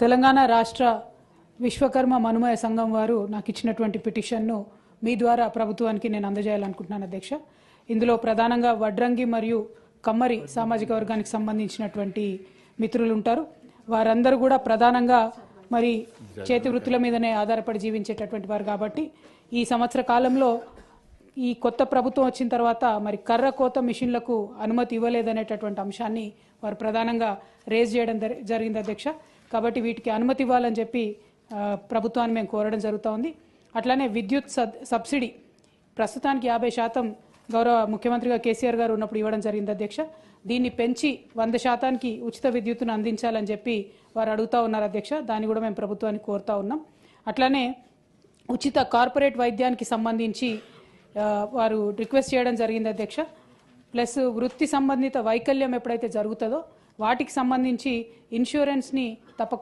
తెలంగాణ రాష్ట్ర విశ్వకర్మ మనుమయ సంఘం వారు నాకు ఇచ్చినటువంటి పిటిషన్ను మీ ద్వారా ప్రభుత్వానికి నేను అందజేయాలనుకుంటున్నాను అధ్యక్ష. ఇందులో ప్రధానంగా వడ్రంగి మరియు కమ్మరి సామాజిక వర్గానికి సంబంధించినటువంటి మిత్రులు ఉంటారు. వారందరూ కూడా ప్రధానంగా మరి చేతి వృత్తుల మీదనే ఆధారపడి జీవించేటటువంటి వారు కాబట్టి ఈ సంవత్సర కాలంలో ఈ కొత్త ప్రభుత్వం వచ్చిన తర్వాత మరి కర్ర కోత మిషన్లకు అనుమతి ఇవ్వలేదనేటటువంటి అంశాన్ని వారు ప్రధానంగా రేజ్ చేయడం జరిగింది అధ్యక్ష. కాబట్టి వీటికి అనుమతి ఇవ్వాలని చెప్పి ప్రభుత్వాన్ని మేము కోరడం జరుగుతూ ఉంది. అట్లానే విద్యుత్ సబ్సిడీ ప్రస్తుతానికి 50% గౌరవ ముఖ్యమంత్రిగా కేసీఆర్ గారు ఉన్నప్పుడు ఇవ్వడం జరిగింది అధ్యక్ష. దీన్ని పెంచి 100% ఉచిత విద్యుత్తును అందించాలని చెప్పి వారు అడుగుతూ ఉన్నారు అధ్యక్ష. దాన్ని కూడా మేము ప్రభుత్వాన్ని కోరుతూ ఉన్నాం. అట్లానే ఉచిత కార్పొరేట్ వైద్యానికి సంబంధించి వారు రిక్వెస్ట్ చేయడం జరిగింది అధ్యక్ష. ప్లస్ వృత్తి సంబంధిత వైకల్యం ఎప్పుడైతే జరుగుతుందో వాటికి సంబంధించి ఇన్సూరెన్స్ని తప్పకుండా